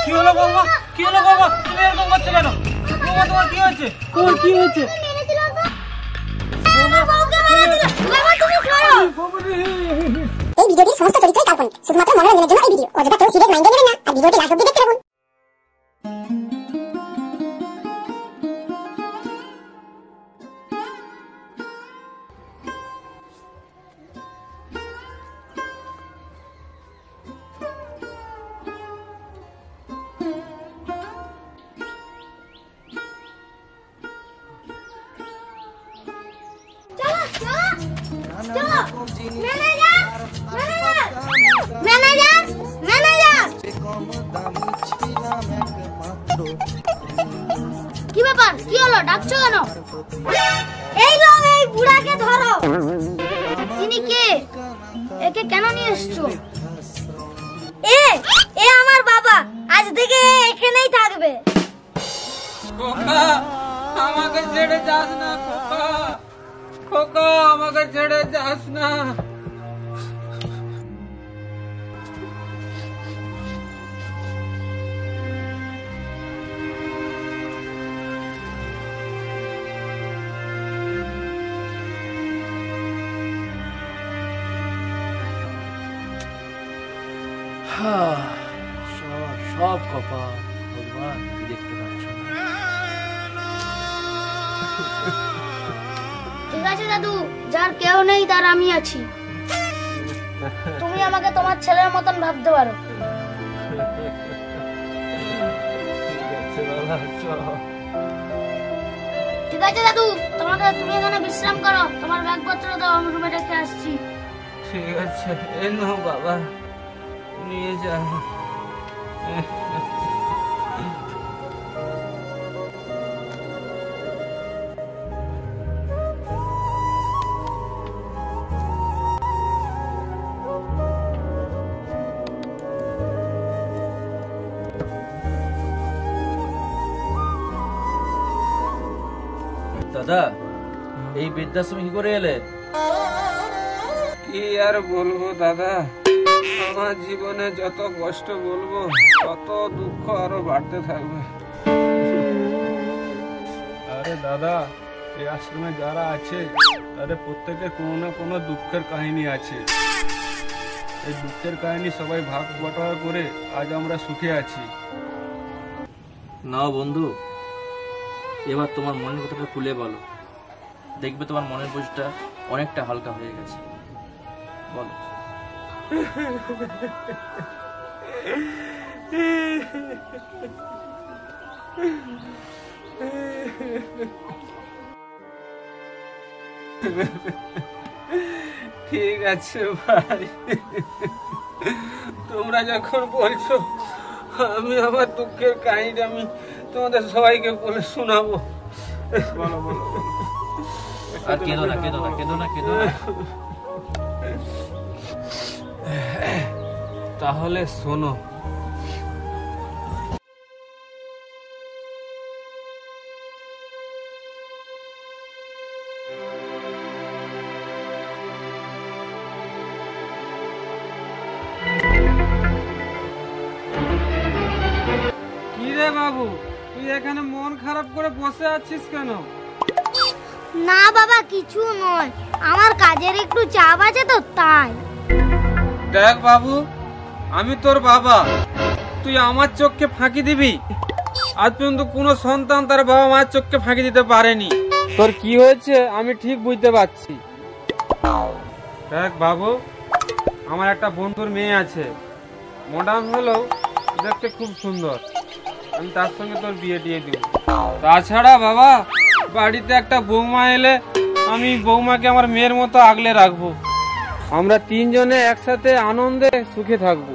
কি হলো বৌমা? কি হলো বৌমা? তুমি এরকম করছো কেন? বৌমা তোমার কি হয়েছে? তোমার কি হয়েছে? এই ভিডিওটির সমস্ত চরিত্রই কাল্পনিক, শুধুমাত্র মনোরঞ্জনের জন্য এই ভিডিও। অযথা কেউ সিরিয়াস মাইন্ডে নেবেন না আর ভিডিওটি লাস্ট অবধি দেখতে থাকুন। কি ব্যাপার? কি হলো? ডাকছো কেন? এই লোক, এই বুড়াকে ধরো। তিনি কে? একে কেন নিয়ে এসছো? এ আমার বাবা, আজ থেকে এখানেই থাকবে। খোকা, আমাকে ছেড়ে যাস না খোকা। খোকা, আমাকে ছেড়ে যাস না। সব কপাল ভগবান, তুই দেখতে পাচ্ছ না। ঠিক আছে দাদু, যার কেউ নেই তার আমি আছি। তুমি আমাকে তোমার ছেলের মতন ভাবতে পারো। ঠিক আছে দাদু, তুমি এখানে বিশ্রাম করো। তোমার ব্যাগপত্র দাও, আমি রুমে রেখে আসছি। ঠিক আছে, এই নাও বাবা, নিয়ে যা। দাদা, এই বৃদ্ধাশ্রমে কি করে এলে? কি আর বলবো দাদা, আমার জীবনে যত কষ্ট বলবো তত দুঃখ আরো বাড়তে থাকবে। আরে দাদা, এই আশ্রমে যারা আছে তাদের প্রত্যেকের কোনো না কোনো দুঃখের কাহিনী আছে। এই দুঃখের কাহিনী সবাই ভাগ বটোয়ারা করে আজ আমরা সুখে আছি। নাও বন্ধু, এবার তোমার মনের কথাটা খুলে বলো, দেখবে তোমার মনের বোঝটা অনেকটা হালকা হয়ে গেছে। বলো। ঠিক আছে ভাই, তোমরা যখন বলছো আমি আমার দুঃখের কাহিনী আমি তোমাদের সবাইকে বলে শোনাবো। বলো বলো। আর কেঁদো না, কেঁদো না, কেঁদো না, কেঁদো না। তাহলে শোনো। কি রে বাবু, তুই এখানে মন খারাপ করে বসে আছিস কেন? না বাবা, কিছু নয়, আমার কাজের একটু চাপ আছে তো তাই। দেখ বাবু, আমি তোর বাবা, তুই আমার চোখকে ফাঁকি দিবি? আজ পর্যন্ত কোনো সন্তান তার বাবা মায়ের চোখকে ফাঁকি দিতে পারেনি। তোর কি হয়েছে আমি ঠিক বুঝতে পারছি। দেখ বাবু, আমার একটা বন্ধুর মেয়ে আছে, মডার্ন হলেও দেখতে খুব সুন্দর, আমি তার সঙ্গে তোর বিয়ে দিয়ে দিব। তাছাড়া বাবা, বাড়িতে একটা বৌমা এলে আমি বৌমাকে আমার মেয়ের মতো আগলে রাখবো। আমরা তিনজনে একসাথে আনন্দে সুখে থাকবো।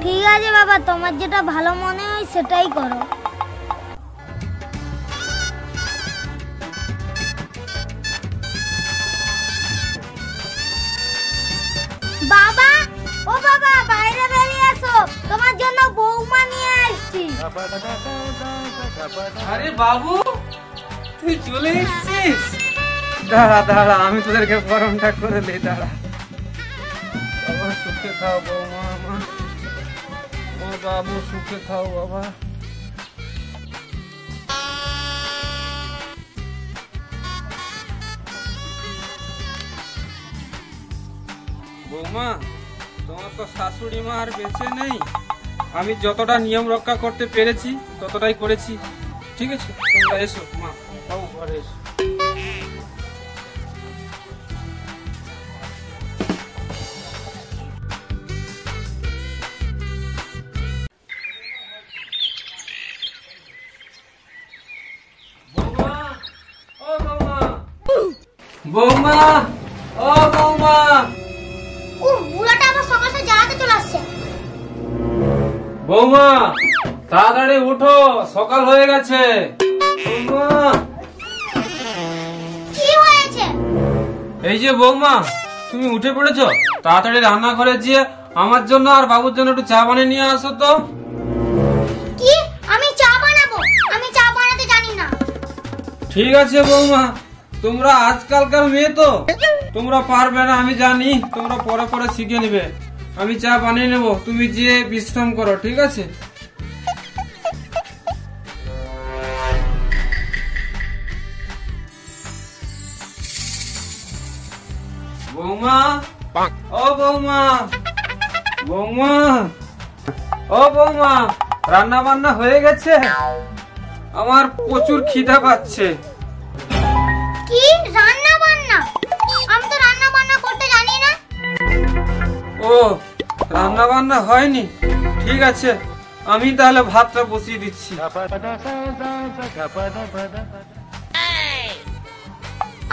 ঠিক আছে বাবা, তোমার যেটা ভালো মনে হয় সেটাই করো। বাবা, ও বাবা, বাইরে বেরিয়ে এসো, তোমার জন্য বৌমা নিয়ে আসছি। আরে বাবু, তুই চলে এসেছিস? দাঁড়া দাঁড়া, আমি তোদেরকে গরমটা করে দিই, দাঁড়া। বাবা সুখে থাও বৌমা আমার। ও আমার বাবু সুখে থাও বাবা। বৌমা, তোমার তো শাশুড়ি মা আর বেঁচে নেই। আমি যতটা নিয়ম রক্ষা করতে পেরেছি ততটাই করেছি। ঠিক আছে, তোমরা এসো মা, বাবু ঘরে এসো। বৌমা, ও বৌমা। বুড়াটা আবার সকাল সকাল জ্বালাতে চলে আসছে। বৌমা তাড়াতাড়ি উঠো, সকাল হয়ে গেছে। বৌমা, কি হয়েছে? এই যে বৌমা, তুমি উঠে পড়েছো, তাড়াতাড়ি রান্নাঘরে গিয়ে আমার জন্য আর বাবুর জন্য একটু চা বানিয়ে নিয়ে আসো তো। কি? আমি চা বানাবো? আমি চা বানাতে জানি না। ঠিক আছে বৌমা, তোমরা আজকালকার মেয়ে তো, তোমরা পারবে না আমি জানি, তোমরা পরে পরে শিখে নিবে। আমি চা বানিয়ে নেবো, তুমি গিয়ে বিশ্রাম করো। ঠিক আছে? বৌমা, ও বৌমা, বৌমা, ও বৌমা, রান্না বান্না হয়ে গেছে? আমার প্রচুর খিদা পাচ্ছে। কি রান্না বান্না? আমি তো রান্না বান্না করতে জানি না। ও, রান্না বান্না হয়নি? ঠিক আছে, আমি তাহলে ভাতটা বসিয়ে দিচ্ছি।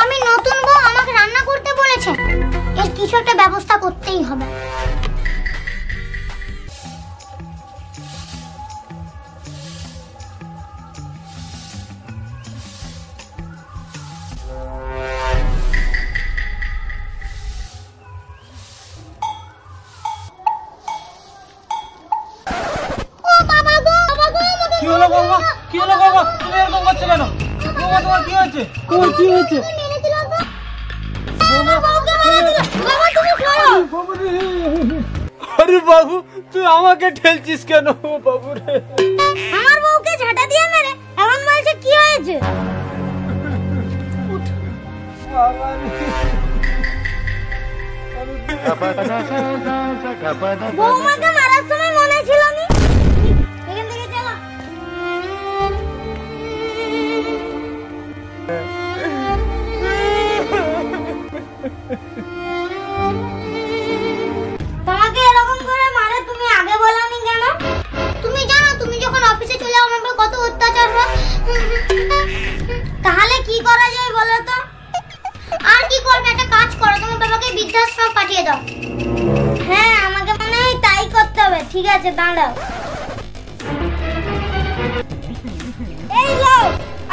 আমি নতুন বউ, আমাকে রান্না করতে বলেছে। এর কিছু একটা ব্যবস্থা করতেই হবে। ও বাবা গো, বাবা গো, আমাকে কি হলো বৌমা? কি হলো বৌমা? তুমি এরকম করছো কেন? বৌমা, তোমার কি হয়েছে? তোমার কি হয়েছে? মেরে দিল গো। আমার বউকে মেরে দিল। বাবা তুমি সরো। আরে বাবু, তুই আমাকে ঠেলছিস কেন? বাবু রে, আমার বউকে ঝাঁটা দিয়ে মেরে এমন বলছে কি হয়েছে? বৌমাকে মারার সময় মনে ছিল নি? এখান থেকে চলো। তোমাকে এরকম করে মারে তুমি আগে বলনি কেন? তুমি জানো তুমি যখন অফিসে চলে যাও আমার উপর কত অত্যাচার হয়। তাহলে কি করা যায় বলো তো? আর কি করবে, একটা কাজ করো, তোমার বাবাকে বৃদ্ধাশ্রম পাঠিয়ে দাও। হ্যাঁ, আমাকে মনে হয় তাই করতে হবে। ঠিক আছে, দাঁড়াও। এই লো,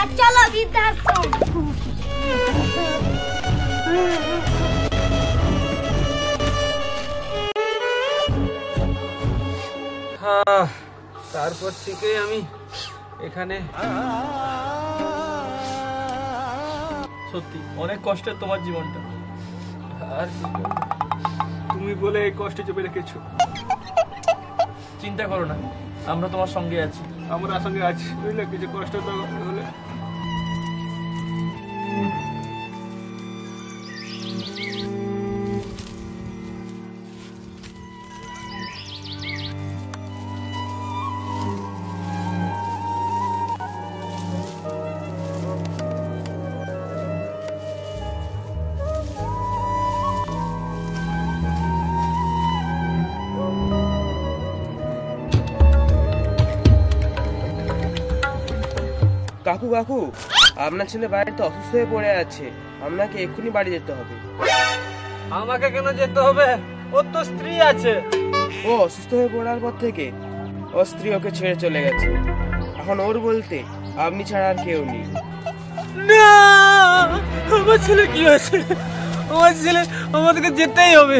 আর চলো বৃদ্ধাশ্রম। তারপর থেকে আমি এখানে। সত্যি অনেক কষ্টের তোমার জীবনটা। আর কি করব? তুমি বলে এই কষ্টে চেপে রেখেছো। চিন্তা করো না, আমরা তোমার সঙ্গে আছি। আমরা সঙ্গে আছি, বুঝলে, কিছু কষ্ট তো হলে। কাকু কাকু, আপনার ছেলে বাড়িতে অসুস্থ হয়ে পড়ে আছে, আপনাকে এক্ষুনি বাড়ি যেতে হবে। আমাকে কেন যেতে হবে? ওর তো স্ত্রী আছে। ও অসুস্থ হয়ে পড়ার পর থেকে ওর স্ত্রী ওকে ছেড়ে চলে গেছে। এখন ওর বলতে আপনি ছাড়া আর কেউ নেই। না, আমার ছেলে কি হয়েছে? আমার ছেলে, আমাদেরকে যেতেই হবে।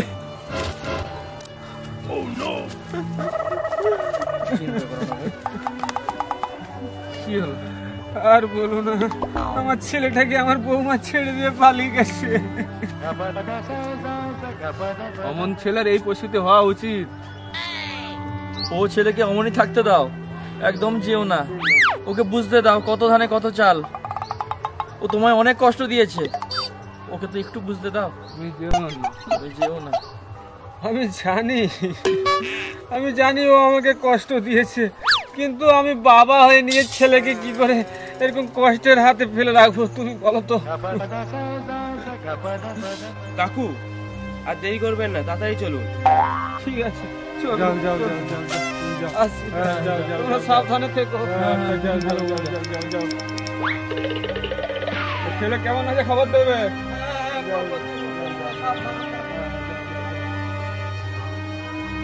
কি হলো? আর বলো না, আমার ছেলেটাকে আমার বৌমা ছেড়ে দিয়ে পালিয়ে গেছে। অমন ছেলের এই পরিস্থিতি হওয়া উচিত। ও ছেলেকে অমনি থাকতে দাও, একদম যেও না। ওকে বুঝতে দাও কত ধানে কত চাল। ও তোমায় অনেক কষ্ট দিয়েছে, ওকে তো একটু বুঝতে দাও। তুমি যেও না। আমি জানি ও আমাকে কষ্ট দিয়েছে, কিন্তু আমি বাবা হয়ে নিজের ছেলেকে কি করে এরকম কষ্টের হাতে ফেলে রাখবো তুমি বলো তো। কাকু আর দেরি করবেন না, তাড়াতাড়ি চলুন। ঠিক আছে চলো, আসছি। তোমরা সাবধানে থেকো। ছেলে কেমন আছে খবর দেবে।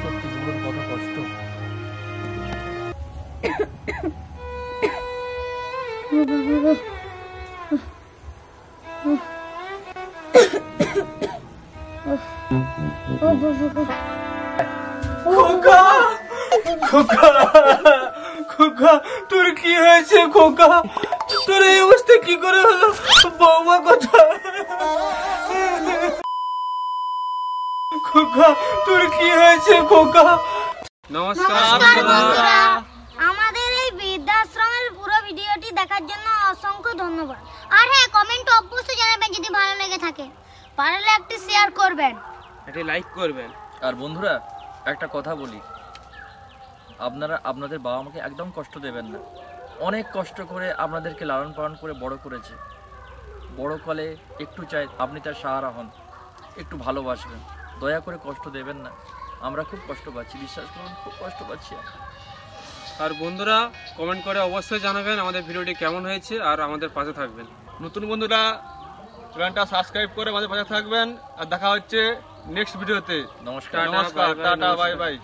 সত্যি জীবন কত কষ্ট। খোকা খোকা খোকা, তোর কি হয়েছে খোকা? তোর এই অবস্থা কি করে হলো? বৌমা কোথায়? খোকা তোর কি হয়েছে খোকা? নমস্কার বন্ধুরা, আমাদের এই বৃদ্ধাশ্রমের পুরো ভিডিওটি দেখার জন্য অসংখ্য ধন্যবাদ। আর হ্যাঁ, কমেন্ট অবশ্যই জানাবেন যদি ভালো লেগে থাকে। পারলে একটি শেয়ার করবেন, একটা লাইক করবেন। আর বন্ধুরা একটা কথা বলি, আপনারা আপনাদের বাবা মাকে একদম কষ্ট দেবেন না। অনেক কষ্ট করে আপনাদেরকে লালন পালন করে বড় করেছে। বড় কালে একটু চাই আপনি তার সাহারা হন, একটু ভালোবাসবেন। দয়া করে কষ্ট দেবেন না। আমরা খুব কষ্ট পাচ্ছি, বিশ্বাস করুন, খুব কষ্ট পাচ্ছি। আর বন্ধুরা কমেন্ট করে অবশ্যই জানাবেন আমাদের ভিডিওটি কেমন হয়েছে, আর আমাদের পাশে থাকবেন। নতুন বন্ধুরা চ্যানেলটা সাবস্ক্রাইব করে আমাদের পাশে থাকবেন। আর দেখা হচ্ছে নেক্সট ভিডিওতে। নমস্কার। নমস্কার, টাটা, বাই বাই।